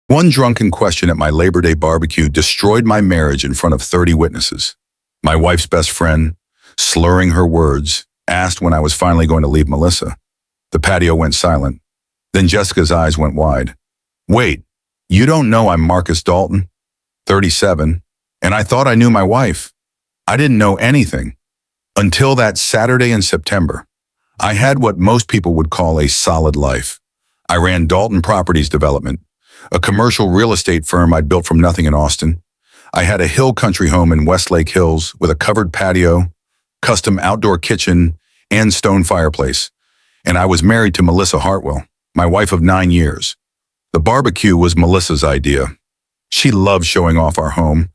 One drunken question at my Labor Day barbecue destroyed my marriage in front of 30 witnesses. My wife's best friend, slurring her words, asked when I was finally going to leave Melissa. The patio went silent. Then Jessica's eyes went wide. Wait, you don't know I'm Marcus Dalton, 37, and I thought I knew my wife. I didn't know anything. Until that Saturday in September, I had what most people would call a solid life. I ran Dalton Properties Development, a commercial real estate firm I'd built from nothing in Austin. I had a hill country home in Westlake Hills with a covered patio, custom outdoor kitchen, and stone fireplace. And I was married to Melissa Hartwell, my wife of 9 years. The barbecue was Melissa's idea. She loved showing off our home.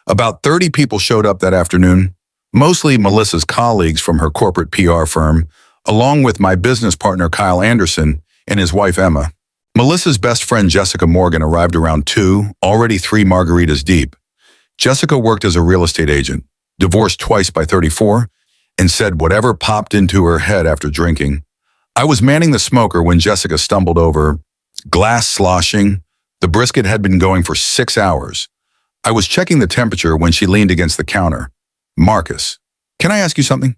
About 30 people showed up that afternoon, mostly Melissa's colleagues from her corporate PR firm, along with my business partner Kyle Anderson and his wife Emma. Melissa's best friend Jessica Morgan arrived around 2, already 3 margaritas deep. Jessica worked as a real estate agent, divorced twice by 34, and said whatever popped into her head after drinking. I was manning the smoker when Jessica stumbled over, glass sloshing. The brisket had been going for 6 hours. I was checking the temperature when she leaned against the counter. Marcus, can I ask you something?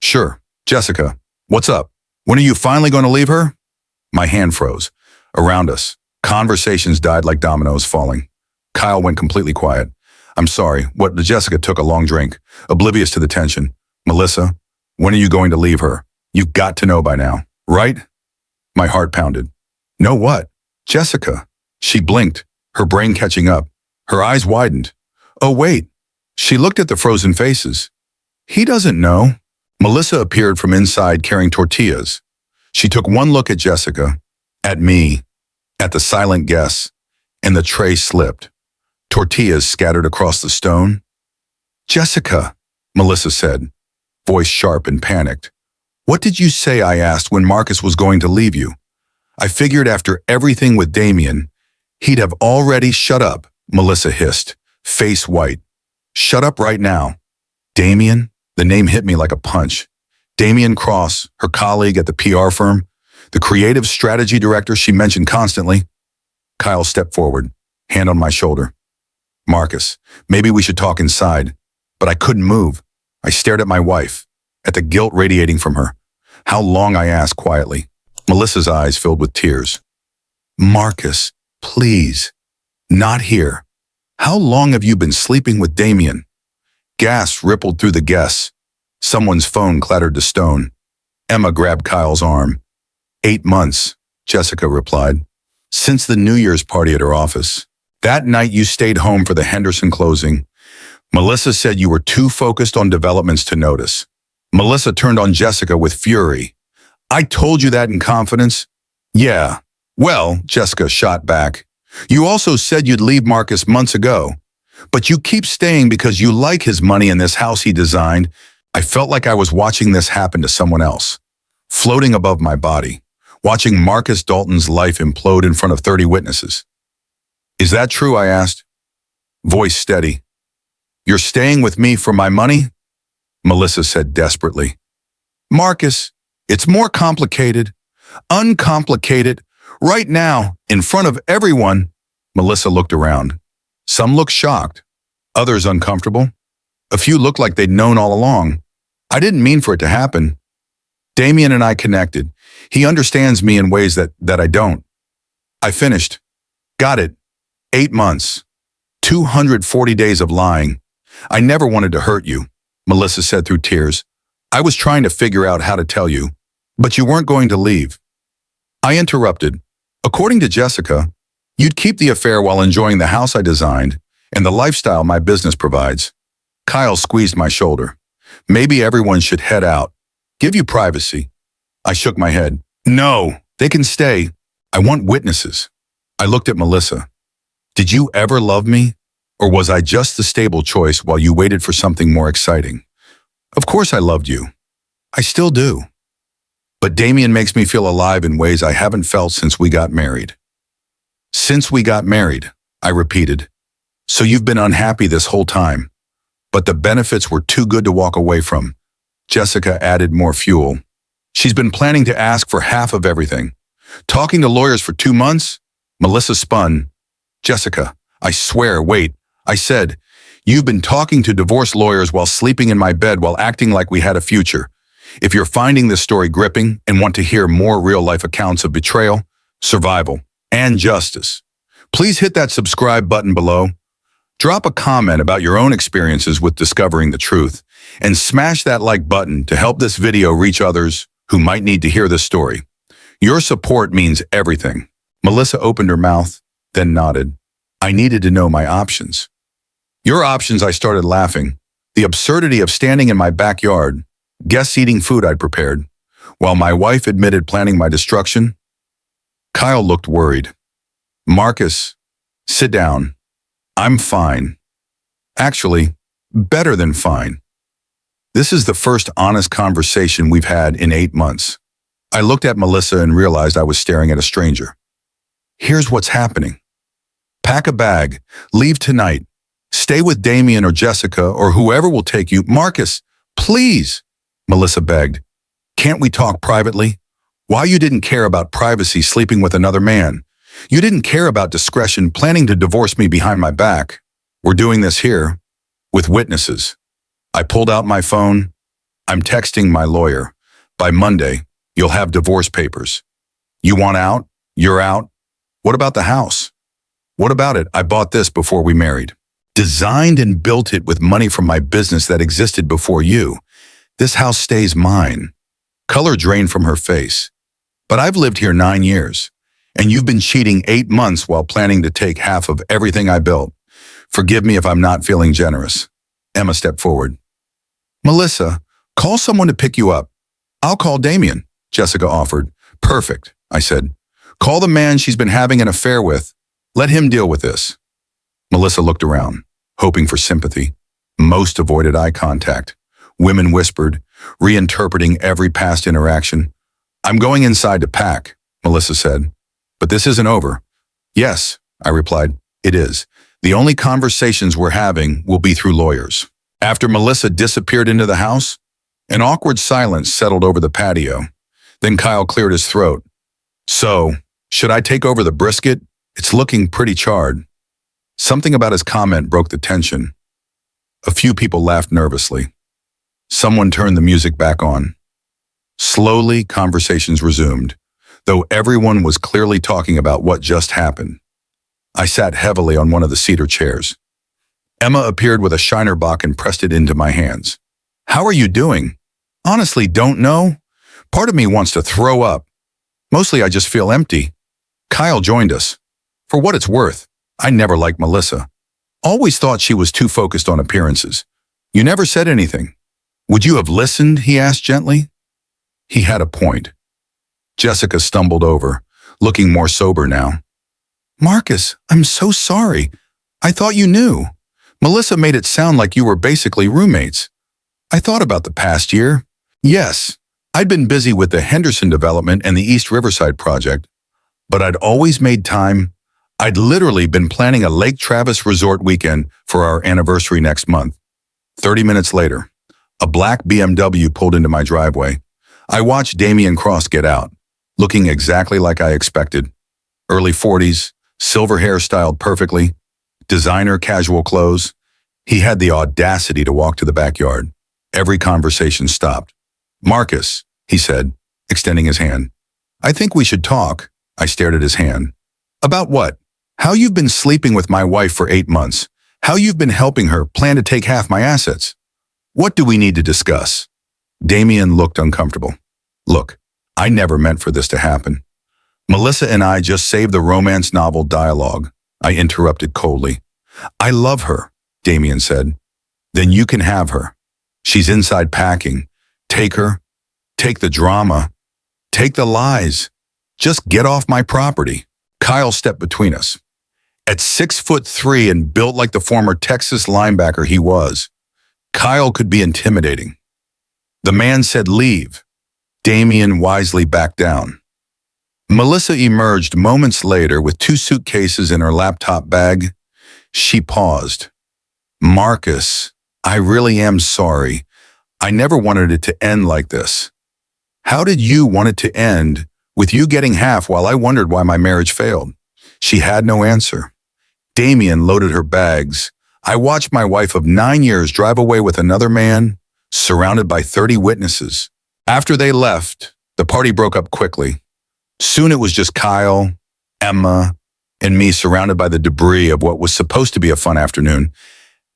Sure. Jessica, what's up? When are you finally going to leave her? My hand froze. Around us, conversations died like dominoes falling. Kyle went completely quiet. I'm sorry, Jessica took a long drink, oblivious to the tension. Melissa, when are you going to leave her? You've got to know by now, right? My heart pounded. Know what? Jessica. She blinked, her brain catching up. Her eyes widened. Oh, wait. She looked at the frozen faces. He doesn't know. Melissa appeared from inside carrying tortillas. She took one look at Jessica, at me, at the silent guests, and the tray slipped. Tortillas scattered across the stone. Jessica, Melissa said, voice sharp and panicked. What did you say, I asked, when Marcus was going to leave you? I figured after everything with Damien, he'd have already shut up, Melissa hissed, face white. Shut up right now. Damien? The name hit me like a punch. Damien Cross, her colleague at the PR firm, the creative strategy director she mentioned constantly. Kyle stepped forward, hand on my shoulder. Marcus, maybe we should talk inside. But I couldn't move. I stared at my wife, at the guilt radiating from her. How long, I asked quietly. Melissa's eyes filled with tears. Marcus, please. Not here. How long have you been sleeping with Damien? Gasps rippled through the guests. Someone's phone clattered to stone. Emma grabbed Kyle's arm. 8 months, Jessica replied. Since the New Year's party at her office. That night you stayed home for the Henderson closing. Melissa said you were too focused on developments to notice. Melissa turned on Jessica with fury. I told you that in confidence. Yeah. Well, Jessica shot back. You also said you'd leave Marcus months ago. But you keep staying because you like his money in this house he designed. I felt like I was watching this happen to someone else. Floating above my body. Watching Marcus Dalton's life implode in front of 30 witnesses. Is that true, I asked. Voice steady. You're staying with me for my money? Melissa said desperately. Marcus, it's more complicated. Uncomplicated. Right now, in front of everyone. Melissa looked around. Some looked shocked. Others uncomfortable. A few looked like they'd known all along. I didn't mean for it to happen. Damien and I connected. He understands me in ways that I don't. I finished. Got it. 8 months. 240 days of lying. I never wanted to hurt you, Melissa said through tears. I was trying to figure out how to tell you, but you weren't going to leave. I interrupted. According to Jessica, you'd keep the affair while enjoying the house I designed and the lifestyle my business provides. Kyle squeezed my shoulder. Maybe everyone should head out. Give you privacy. I shook my head. No, they can stay. I want witnesses. I looked at Melissa. Did you ever love me? Or was I just the stable choice while you waited for something more exciting? Of course I loved you. I still do. But Damien makes me feel alive in ways I haven't felt since we got married. Since we got married, I repeated. So you've been unhappy this whole time. But the benefits were too good to walk away from. Jessica added more fuel. She's been planning to ask for half of everything. Talking to lawyers for 2 months? Melissa spun. Jessica, I swear, wait. I said, you've been talking to divorce lawyers while sleeping in my bed while acting like we had a future. If you're finding this story gripping and want to hear more real-life accounts of betrayal, survival, and justice, please hit that subscribe button below. Drop a comment about your own experiences with discovering the truth, and smash that like button to help this video reach others who might need to hear this story. Your support means everything. Melissa opened her mouth, then nodded. I needed to know my options. Your options, I started laughing. The absurdity of standing in my backyard, guests eating food I'd prepared, while my wife admitted planning my destruction. Kyle looked worried. Marcus, sit down. I'm fine. Actually, better than fine. This is the first honest conversation we've had in 8 months. I looked at Melissa and realized I was staring at a stranger. Here's what's happening. Pack a bag, leave tonight. Stay with Damien or Jessica or whoever will take you. Marcus, please, Melissa begged. Can't we talk privately? Why you didn't care about privacy sleeping with another man? You didn't care about discretion planning to divorce me behind my back. We're doing this here, with witnesses. I pulled out my phone. I'm texting my lawyer. By Monday, you'll have divorce papers. You want out? You're out. What about the house? What about it? I bought this before we married. Designed and built it with money from my business that existed before you. This house stays mine. Color drained from her face. But I've lived here 9 years, and you've been cheating 8 months while planning to take half of everything I built. Forgive me if I'm not feeling generous. Emma stepped forward. Melissa, call someone to pick you up. I'll call Damien, Jessica offered. Perfect, I said. Call the man she's been having an affair with. Let him deal with this. Melissa looked around, hoping for sympathy. Most avoided eye contact. Women whispered, reinterpreting every past interaction. I'm going inside to pack, Melissa said. But this isn't over. Yes, I replied, it is. The only conversations we're having will be through lawyers. After Melissa disappeared into the house, an awkward silence settled over the patio. Then Kyle cleared his throat. So, should I take over the brisket? It's looking pretty charred. Something about his comment broke the tension. A few people laughed nervously. Someone turned the music back on. Slowly, conversations resumed, though everyone was clearly talking about what just happened. I sat heavily on one of the cedar chairs. Emma appeared with a Shiner Bock and pressed it into my hands. How are you doing? Honestly, don't know. Part of me wants to throw up. Mostly I just feel empty. Kyle joined us. For what it's worth, I never liked Melissa. Always thought she was too focused on appearances. You never said anything. Would you have listened? He asked gently. He had a point. Jessica stumbled over, looking more sober now. Marcus, I'm so sorry. I thought you knew. Melissa made it sound like you were basically roommates. I thought about the past year. Yes, I'd been busy with the Henderson development and the East Riverside project, but I'd always made time. I'd literally been planning a Lake Travis resort weekend for our anniversary next month. 30 minutes later, a black BMW pulled into my driveway. I watched Damien Cross get out, looking exactly like I expected. Early 40s, silver hair styled perfectly, designer casual clothes. He had the audacity to walk to the backyard. Every conversation stopped. Marcus, he said, extending his hand. I think we should talk. I stared at his hand. About what? How you've been sleeping with my wife for 8 months. How you've been helping her plan to take half my assets. What do we need to discuss? Damien looked uncomfortable. Look, I never meant for this to happen. Melissa and I just saved the romance novel dialogue. I interrupted coldly. I love her, Damien said. Then you can have her. She's inside packing. Take her. Take the drama. Take the lies. Just get off my property. Kyle stepped between us. At 6'3" and built like the former Texas linebacker he was, Kyle could be intimidating. The man said leave. Damien wisely backed down. Melissa emerged moments later with 2 suitcases in her laptop bag. She paused. Marcus, I really am sorry. I never wanted it to end like this. How did you want it to end with you getting half while I wondered why my marriage failed? She had no answer. Damien loaded her bags. I watched my wife of 9 years drive away with another man, surrounded by 30 witnesses. After they left, the party broke up quickly. Soon it was just Kyle, Emma, and me surrounded by the debris of what was supposed to be a fun afternoon.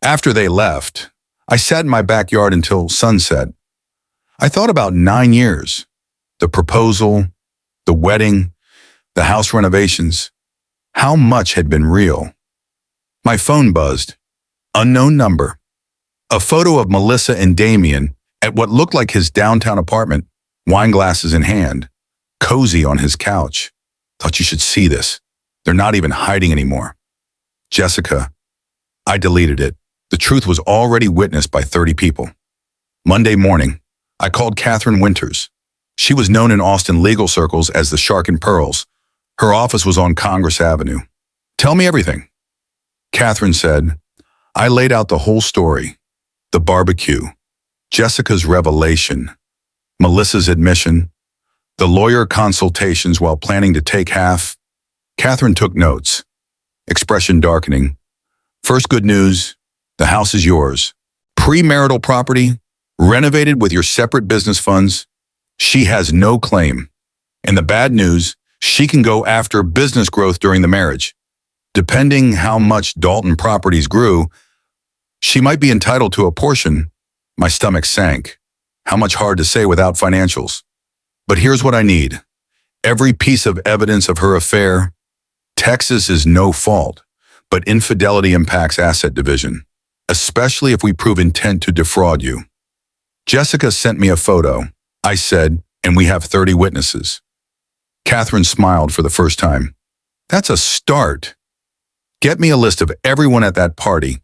After they left, I sat in my backyard until sunset. I thought about 9 years, the proposal, the wedding, the house renovations. How much had been real? My phone buzzed. Unknown number. A photo of Melissa and Damien at what looked like his downtown apartment, wine glasses in hand, cozy on his couch. Thought you should see this. They're not even hiding anymore. Jessica. I deleted it. The truth was already witnessed by 30 people. Monday morning, I called Catherine Winters. She was known in Austin legal circles as the Shark and Pearls. Her office was on Congress Avenue. Tell me everything. Catherine said, I laid out the whole story. The barbecue, Jessica's revelation, Melissa's admission, the lawyer consultations while planning to take half. Catherine took notes, expression darkening. First good news, the house is yours. Premarital property, renovated with your separate business funds. She has no claim. And the bad news, she can go after business growth during the marriage. Depending how much Dalton Properties grew, she might be entitled to a portion. My stomach sank. How much hard to say without financials. But here's what I need. Every piece of evidence of her affair. Texas is no fault, but infidelity impacts asset division, especially if we prove intent to defraud you. Jessica sent me a photo. I said, and we have 30 witnesses. Catherine smiled for the first time. That's a start. Get me a list of everyone at that party.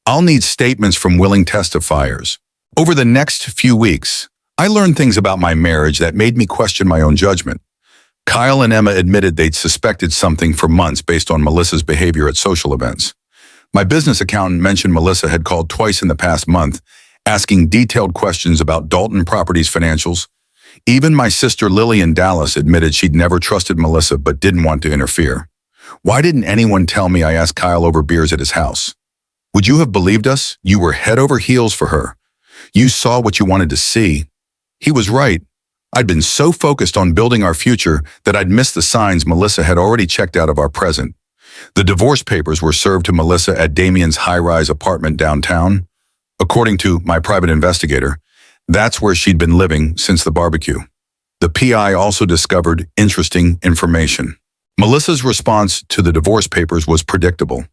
I'll need statements from willing testifiers. Over the next few weeks, I learned things about my marriage that made me question my own judgment. Kyle and Emma admitted they'd suspected something for months based on Melissa's behavior at social events. My business accountant mentioned Melissa had called twice in the past month, asking detailed questions about Dalton Properties financials. Even my sister Lily in Dallas admitted she'd never trusted Melissa but didn't want to interfere. Why didn't anyone tell me I asked Kyle over beers at his house? Would you have believed us? You were head over heels for her. You saw what you wanted to see. He was right. I'd been so focused on building our future that I'd missed the signs Melissa had already checked out of our present. The divorce papers were served to Melissa at Damien's high-rise apartment downtown. According to my private investigator, that's where she'd been living since the barbecue. The PI also discovered interesting information. Melissa's response to the divorce papers was predictable.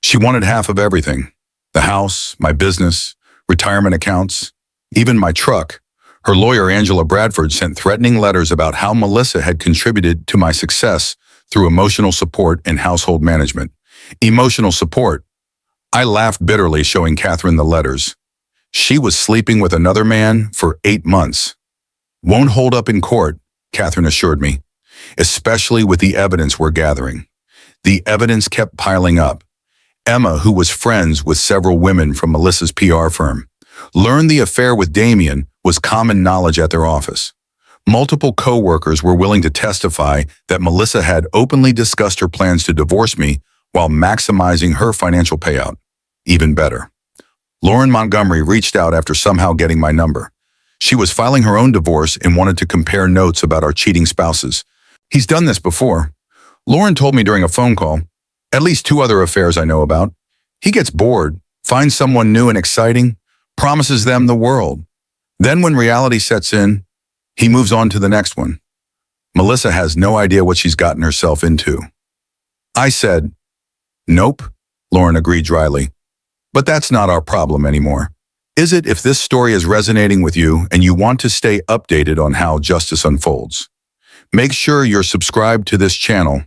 She wanted half of everything. The house, my business, retirement accounts, even my truck. Her lawyer, Angela Bradford, sent threatening letters about how Melissa had contributed to my success through emotional support and household management. Emotional support. I laughed bitterly showing Catherine the letters. She was sleeping with another man for 8 months. Won't hold up in court, Catherine assured me, especially with the evidence we're gathering. The evidence kept piling up. Emma, who was friends with several women from Melissa's PR firm, learned the affair with Damien was common knowledge at their office. Multiple co-workers were willing to testify that Melissa had openly discussed her plans to divorce me while maximizing her financial payout. Even better. Lauren Montgomery reached out after somehow getting my number. She was filing her own divorce and wanted to compare notes about our cheating spouses. He's done this before. Lauren told me during a phone call, at least 2 other affairs I know about. He gets bored, finds someone new and exciting, promises them the world. Then when reality sets in, he moves on to the next one. Melissa has no idea what she's gotten herself into. I said, nope, Lauren agreed dryly. But that's not our problem anymore. Is it if this story is resonating with you and you want to stay updated on how justice unfolds? Make sure you're subscribed to this channel.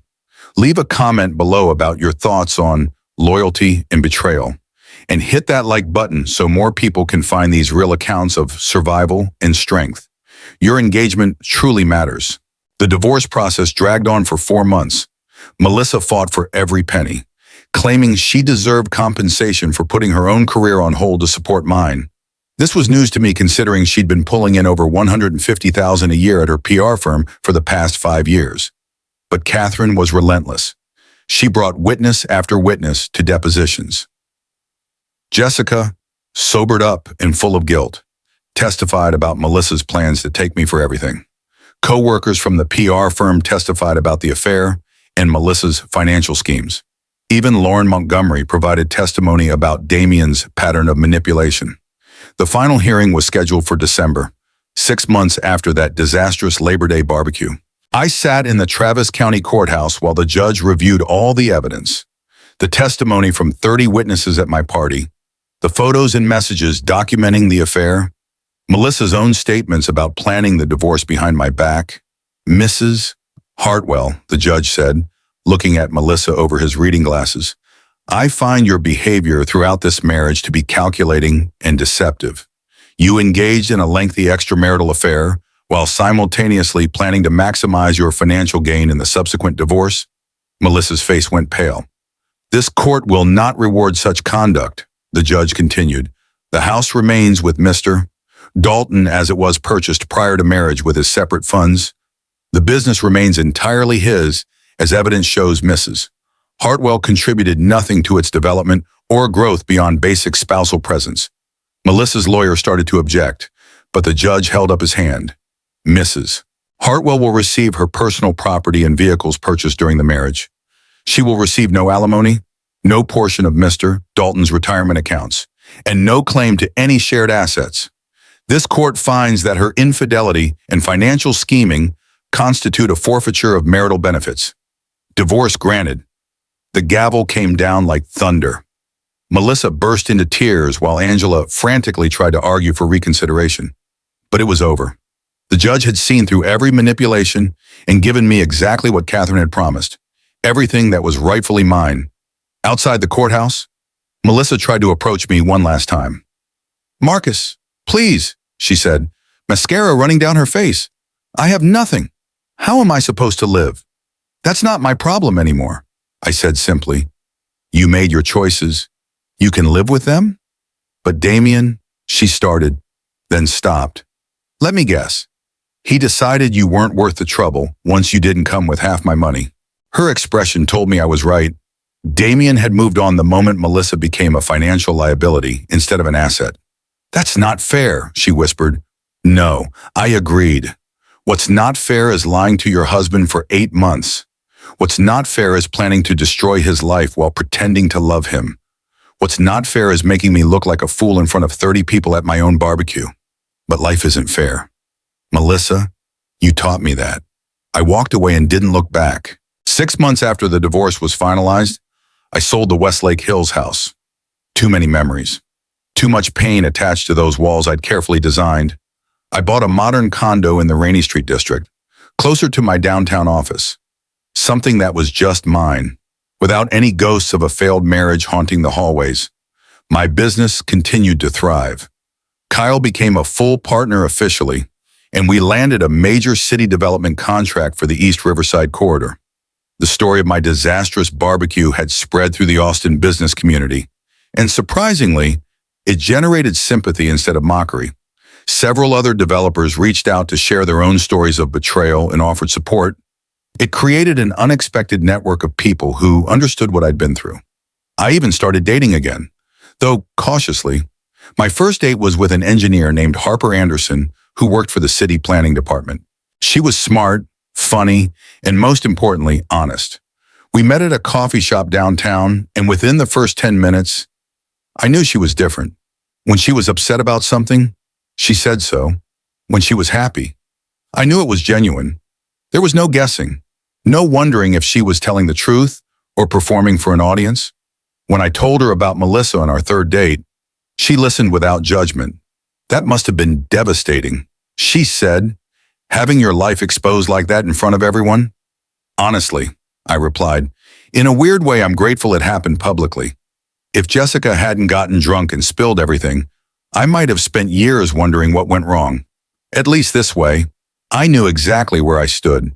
Leave a comment below about your thoughts on loyalty and betrayal. And hit that like button so more people can find these real accounts of survival and strength. Your engagement truly matters. The divorce process dragged on for 4 months. Melissa fought for every penny, claiming she deserved compensation for putting her own career on hold to support mine. This was news to me considering she'd been pulling in over $150,000 a year at her PR firm for the past 5 years. But Catherine was relentless. She brought witness after witness to depositions. Jessica, sobered up and full of guilt, testified about Melissa's plans to take me for everything. Co-workers from the PR firm testified about the affair and Melissa's financial schemes. Even Lauren Montgomery provided testimony about Damien's pattern of manipulation. The final hearing was scheduled for December, 6 months after that disastrous Labor Day barbecue. I sat in the Travis County Courthouse while the judge reviewed all the evidence. The testimony from 30 witnesses at my party, the photos and messages documenting the affair, Melissa's own statements about planning the divorce behind my back. Mrs. Hartwell, the judge said, looking at Melissa over his reading glasses, I find your behavior throughout this marriage to be calculating and deceptive. You engaged in a lengthy extramarital affair while simultaneously planning to maximize your financial gain in the subsequent divorce. Melissa's face went pale. This court will not reward such conduct, the judge continued. The house remains with Mr. Dalton as it was purchased prior to marriage with his separate funds. The business remains entirely his, as evidence shows Mrs. Hartwell contributed nothing to its development or growth beyond basic spousal presence. Melissa's lawyer started to object, but the judge held up his hand. Mrs. Hartwell will receive her personal property and vehicles purchased during the marriage. She will receive no alimony, no portion of Mr. Dalton's retirement accounts, and no claim to any shared assets. This court finds that her infidelity and financial scheming constitute a forfeiture of marital benefits. Divorce granted. The gavel came down like thunder. Melissa burst into tears while Angela frantically tried to argue for reconsideration. But it was over. The judge had seen through every manipulation and given me exactly what Catherine had promised, everything that was rightfully mine. Outside the courthouse, Melissa tried to approach me one last time. Marcus, please, she said, mascara running down her face. I have nothing. How am I supposed to live? That's not my problem anymore, I said simply. You made your choices. You can live with them? But Damien, she started, then stopped. Let me guess. He decided you weren't worth the trouble once you didn't come with half my money. Her expression told me I was right. Damien had moved on the moment Melissa became a financial liability instead of an asset. That's not fair, she whispered. No, I agreed. What's not fair is lying to your husband for 8 months. What's not fair is planning to destroy his life while pretending to love him. What's not fair is making me look like a fool in front of 30 people at my own barbecue. But life isn't fair. Melissa, you taught me that. I walked away and didn't look back. 6 months after the divorce was finalized, I sold the Westlake Hills house. Too many memories. Too much pain attached to those walls I'd carefully designed. I bought a modern condo in the Rainey Street district, closer to my downtown office. Something that was just mine, without any ghosts of a failed marriage haunting the hallways. My business continued to thrive. Kyle became a full partner officially, and we landed a major city development contract for the East Riverside corridor. The story of my disastrous barbecue had spread through the Austin business community, and surprisingly, it generated sympathy instead of mockery. Several other developers reached out to share their own stories of betrayal and offered support. It created an unexpected network of people who understood what I'd been through. I even started dating again, though cautiously. My first date was with an engineer named Harper Anderson who worked for the city planning department. She was smart, funny, and most importantly, honest. We met at a coffee shop downtown, and within the first 10 minutes, I knew she was different. When she was upset about something, she said so. When she was happy, I knew it was genuine. There was no guessing, no wondering if she was telling the truth or performing for an audience. When I told her about Melissa on our third date, she listened without judgment. That must have been devastating. She said, having your life exposed like that in front of everyone? Honestly, I replied, in a weird way, I'm grateful it happened publicly. If Jessica hadn't gotten drunk and spilled everything, I might have spent years wondering what went wrong. At least this way, I knew exactly where I stood.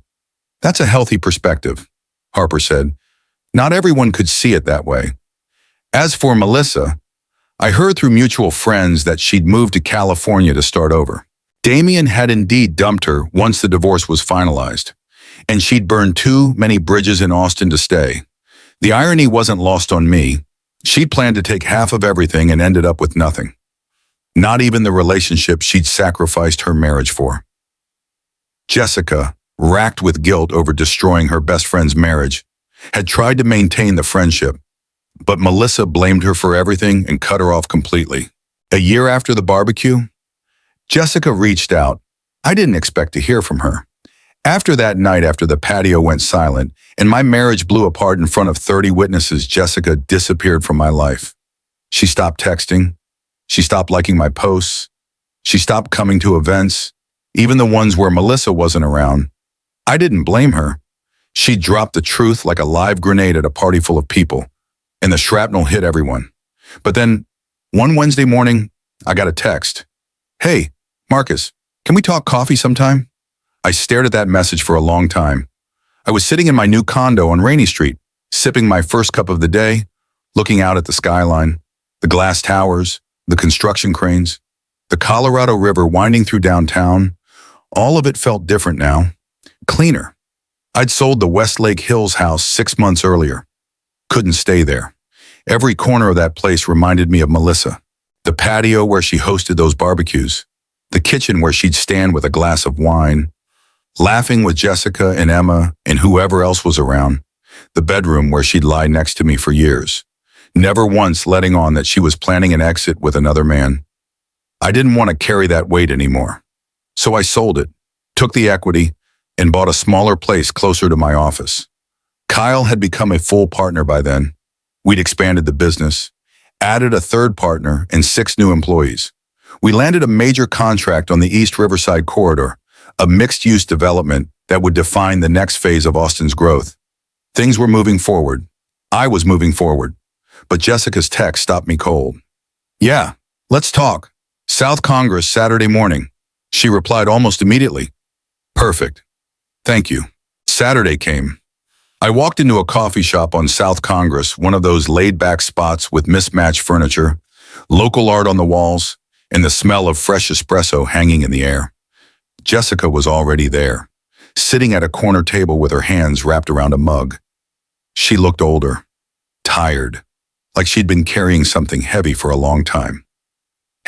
That's a healthy perspective, Harper said. Not everyone could see it that way. As for Melissa, I heard through mutual friends that she'd moved to California to start over. Damien had indeed dumped her once the divorce was finalized, and she'd burned too many bridges in Austin to stay. The irony wasn't lost on me. She'd planned to take half of everything and ended up with nothing. Not even the relationship she'd sacrificed her marriage for. Jessica, racked with guilt over destroying her best friend's marriage, had tried to maintain the friendship, but Melissa blamed her for everything and cut her off completely. A year after the barbecue, Jessica reached out. I didn't expect to hear from her. After that night, after the patio went silent and my marriage blew apart in front of 30 witnesses, Jessica disappeared from my life. She stopped texting. She stopped liking my posts. She stopped coming to events, even the ones where Melissa wasn't around. I didn't blame her. She dropped the truth like a live grenade at a party full of people, and the shrapnel hit everyone. But then, one Wednesday morning, I got a text. "Hey, Marcus, can we talk coffee sometime?" I stared at that message for a long time. I was sitting in my new condo on Rainey Street, sipping my first cup of the day, looking out at the skyline, the glass towers, the construction cranes, the Colorado River winding through downtown. All of it felt different now, cleaner. I'd sold the Westlake Hills house 6 months earlier. Couldn't stay there. Every corner of that place reminded me of Melissa. The patio where she hosted those barbecues, the kitchen where she'd stand with a glass of wine, laughing with Jessica and Emma and whoever else was around, the bedroom where she'd lie next to me for years, never once letting on that she was planning an exit with another man. I didn't want to carry that weight anymore. So I sold it, took the equity, and bought a smaller place closer to my office. Kyle had become a full partner by then. We'd expanded the business, added a third partner and 6 new employees. We landed a major contract on the East Riverside Corridor, a mixed-use development that would define the next phase of Austin's growth. Things were moving forward. I was moving forward. But Jessica's text stopped me cold. "Yeah, let's talk. South Congress Saturday morning." She replied almost immediately. "Perfect. Thank you." Saturday came. I walked into a coffee shop on South Congress, one of those laid-back spots with mismatched furniture, local art on the walls, and the smell of fresh espresso hanging in the air. Jessica was already there, sitting at a corner table with her hands wrapped around a mug. She looked older, tired, like she'd been carrying something heavy for a long time.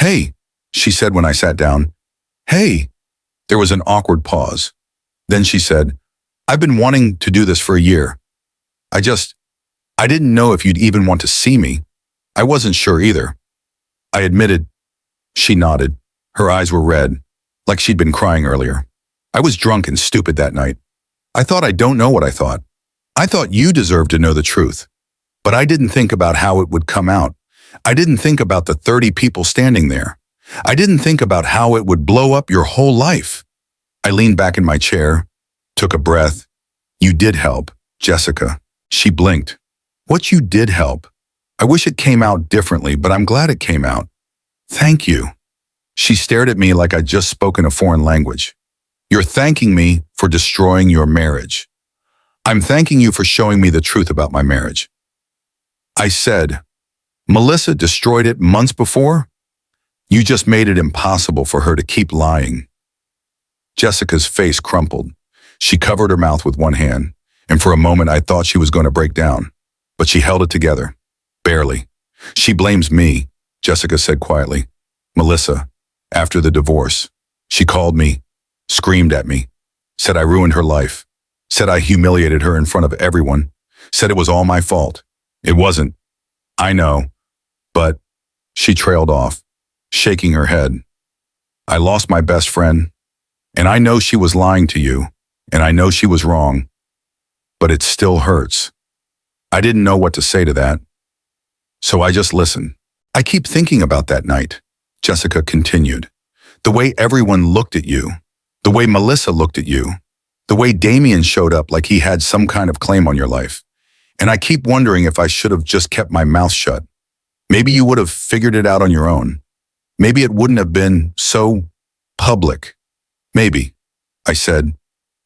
"Hey," she said when I sat down. "Hey." There was an awkward pause. Then she said, "I've been wanting to do this for a year. I didn't know if you'd even want to see me. I wasn't sure either." I admitted. She nodded. Her eyes were red, like she'd been crying earlier. I was drunk and stupid that night. I thought I don't know what I thought. I thought you deserved to know the truth. But I didn't think about how it would come out. I didn't think about the 30 people standing there. I didn't think about how it would blow up your whole life. I leaned back in my chair, took a breath. "You did help, Jessica." She blinked. "What you did help? I wish it came out differently, but I'm glad it came out. Thank you." She stared at me like I'd just spoken a foreign language. "You're thanking me for destroying your marriage. I'm thanking you for showing me the truth about my marriage." I said, "Melissa destroyed it months before? You just made it impossible for her to keep lying." Jessica's face crumpled. She covered her mouth with one hand, and for a moment I thought she was going to break down. But she held it together. Barely. "She blames me," Jessica said quietly. "Melissa, after the divorce, she called me, screamed at me, said I ruined her life, said I humiliated her in front of everyone, said it was all my fault. It wasn't. I know. But," she trailed off, shaking her head. "I lost my best friend, and I know she was lying to you, and I know she was wrong, but it still hurts." I didn't know what to say to that, so I just listened. "I keep thinking about that night," Jessica continued. "The way everyone looked at you, the way Melissa looked at you, the way Damien showed up like he had some kind of claim on your life. And I keep wondering if I should have just kept my mouth shut. Maybe you would have figured it out on your own. Maybe it wouldn't have been so public." "Maybe," I said,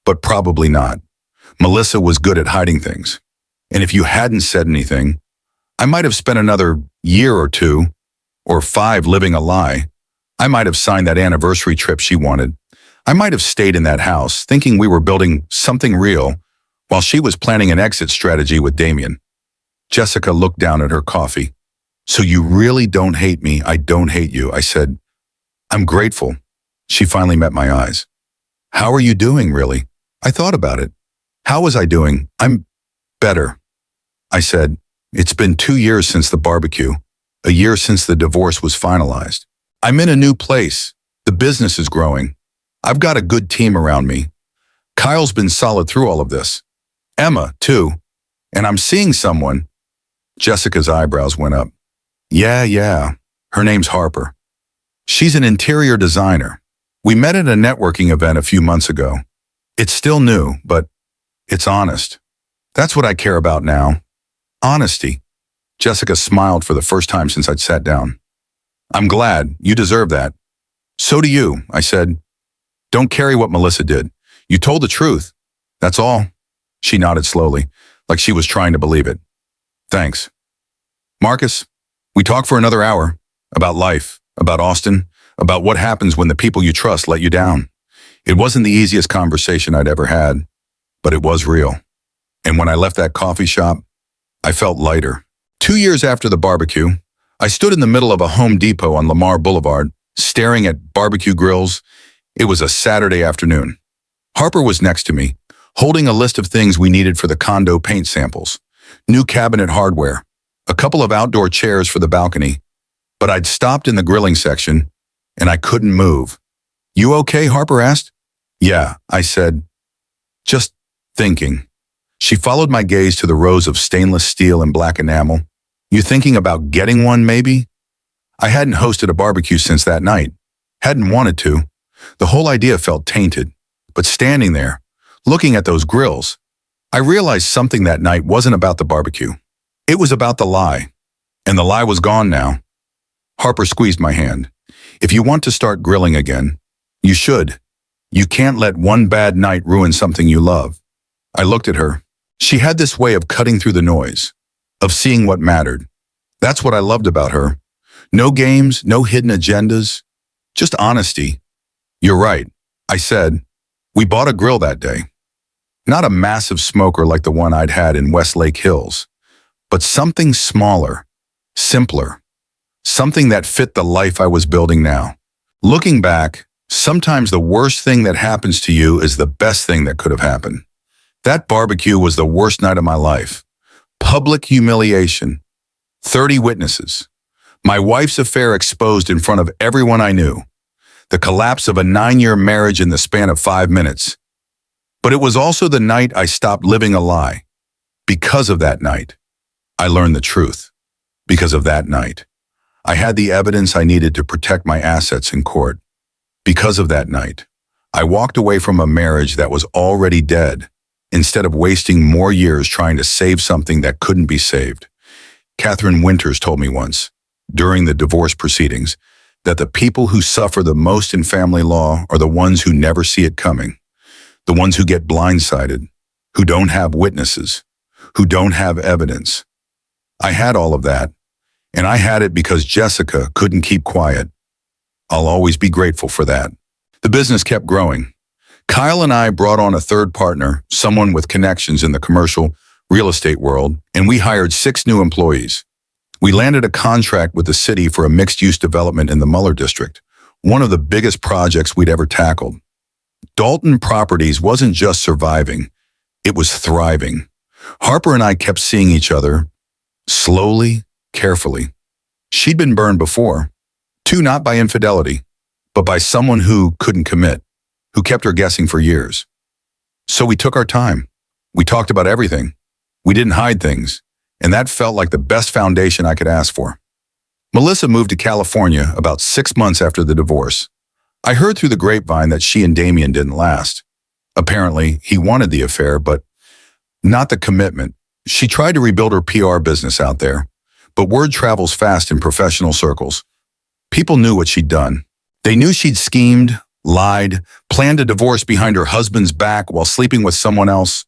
"but probably not. Melissa was good at hiding things. And if you hadn't said anything, I might have spent another year or 2, or 5 living a lie. I might have signed that anniversary trip she wanted. I might have stayed in that house thinking we were building something real while she was planning an exit strategy with Damien. Jessica looked down at her coffee. So you really don't hate me. I don't hate you. I said, I'm grateful. She finally met my eyes. How are you doing, really? I thought about it. How was I doing? I'm better. I said, it's been 2 years since the barbecue, a year since the divorce was finalized. I'm in a new place. The business is growing. I've got a good team around me. Kyle's been solid through all of this. Emma, too. And I'm seeing someone. Jessica's eyebrows went up. Yeah. Her name's Harper. She's an interior designer. We met at a networking event a few months ago. It's still new, but it's honest. That's what I care about now. Honesty. Jessica smiled for the first time since I'd sat down. I'm glad. You deserve that. So do you, I said. Don't carry what Melissa did. You told the truth. That's all. She nodded slowly, like she was trying to believe it. Thanks. Marcus, we talked for another hour about life, about Austin, about what happens when the people you trust let you down. It wasn't the easiest conversation I'd ever had, but it was real. And when I left that coffee shop, I felt lighter. 2 years after the barbecue, I stood in the middle of a Home Depot on Lamar Boulevard, staring at barbecue grills. It was a Saturday afternoon. Harper was next to me, holding a list of things we needed for the condo paint samples, new cabinet hardware, a couple of outdoor chairs for the balcony. But I'd stopped in the grilling section, and I couldn't move. You okay? Harper asked. Yeah, I said, just thinking. She followed my gaze to the rows of stainless steel and black enamel. You thinking about getting one, maybe? I hadn't hosted a barbecue since that night. Hadn't wanted to. The whole idea felt tainted. But standing there, looking at those grills, I realized something that night wasn't about the barbecue. It was about the lie. And the lie was gone now. Harper squeezed my hand. If you want to start grilling again, you should. You can't let one bad night ruin something you love. I looked at her. She had this way of cutting through the noise, of seeing what mattered. That's what I loved about her. No games, no hidden agendas, just honesty. You're right, I said. We bought a grill that day. Not a massive smoker like the one I'd had in Westlake Hills, but something smaller, simpler, something that fit the life I was building now. Looking back, sometimes the worst thing that happens to you is the best thing that could have happened. That barbecue was the worst night of my life. Public humiliation. 30 witnesses. My wife's affair exposed in front of everyone I knew. The collapse of a 9-year marriage in the span of 5 minutes. But it was also the night I stopped living a lie. Because of that night, I learned the truth. Because of that night, I had the evidence I needed to protect my assets in court. Because of that night, I walked away from a marriage that was already dead, instead of wasting more years trying to save something that couldn't be saved. Catherine Winters told me once, during the divorce proceedings, that the people who suffer the most in family law are the ones who never see it coming, the ones who get blindsided, who don't have witnesses, who don't have evidence. I had all of that, and I had it because Jessica couldn't keep quiet. I'll always be grateful for that. The business kept growing. Kyle and I brought on a third partner, someone with connections in the commercial real estate world, and we hired 6 new employees. We landed a contract with the city for a mixed-use development in the Muller District, one of the biggest projects we'd ever tackled. Dalton Properties wasn't just surviving, it was thriving. Harper and I kept seeing each other, slowly, carefully. She'd been burned before, too, not by infidelity, but by someone who couldn't commit, who kept her guessing for years. So we took our time. We talked about everything. We didn't hide things, and that felt like the best foundation I could ask for. Melissa moved to California about 6 months after the divorce. I heard through the grapevine that she and Damien didn't last. Apparently, he wanted the affair, but not the commitment. She tried to rebuild her PR business out there, but word travels fast in professional circles. People knew what she'd done. They knew she'd schemed, lied, planned a divorce behind her husband's back while sleeping with someone else.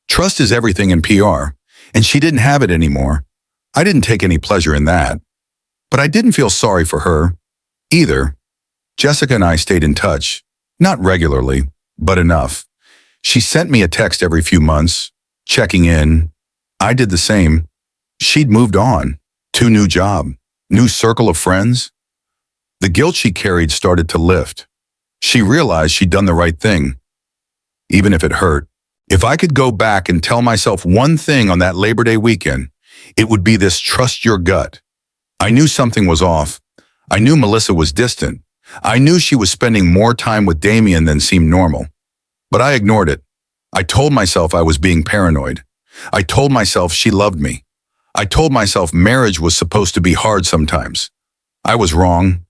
Trust is everything in PR, and she didn't have it anymore. I didn't take any pleasure in that. But I didn't feel sorry for her, either. Jessica and I stayed in touch, not regularly, but enough. She sent me a text every few months, checking in. I did the same. She'd moved on, to new job, new circle of friends. The guilt she carried started to lift. She realized she'd done the right thing, even if it hurt. If I could go back and tell myself one thing on that Labor Day weekend, it would be this: trust your gut. I knew something was off. I knew Melissa was distant. I knew she was spending more time with Damien than seemed normal. But I ignored it. I told myself I was being paranoid. I told myself she loved me. I told myself marriage was supposed to be hard sometimes. I was wrong.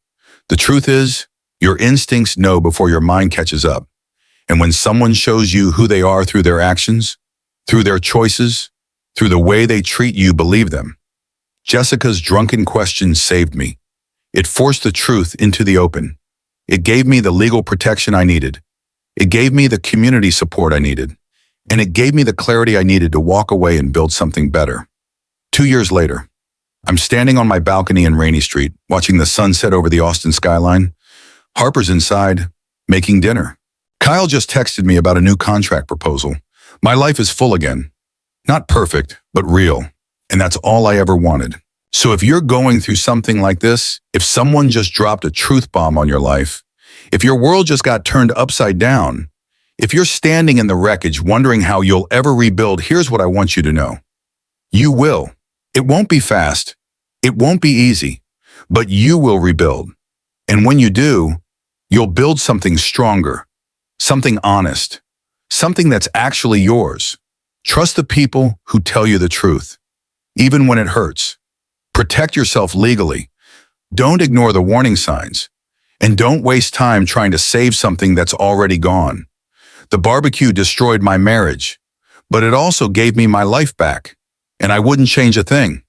The truth is, your instincts know before your mind catches up. And when someone shows you who they are through their actions, through their choices, through the way they treat you, believe them. Jessica's drunken question saved me. It forced the truth into the open. It gave me the legal protection I needed. It gave me the community support I needed. And it gave me the clarity I needed to walk away and build something better. 2 years later, I'm standing on my balcony in Rainy Street, watching the sunset over the Austin skyline. Harper's inside, making dinner. Kyle just texted me about a new contract proposal. My life is full again. Not perfect, but real. And that's all I ever wanted. So if you're going through something like this, if someone just dropped a truth bomb on your life, if your world just got turned upside down, if you're standing in the wreckage wondering how you'll ever rebuild, here's what I want you to know. You will. It won't be fast. It won't be easy, but you will rebuild. And when you do, you'll build something stronger, something honest, something that's actually yours. Trust the people who tell you the truth, even when it hurts. Protect yourself legally. Don't ignore the warning signs. And don't waste time trying to save something that's already gone. The barbecue destroyed my marriage, but it also gave me my life back, and I wouldn't change a thing.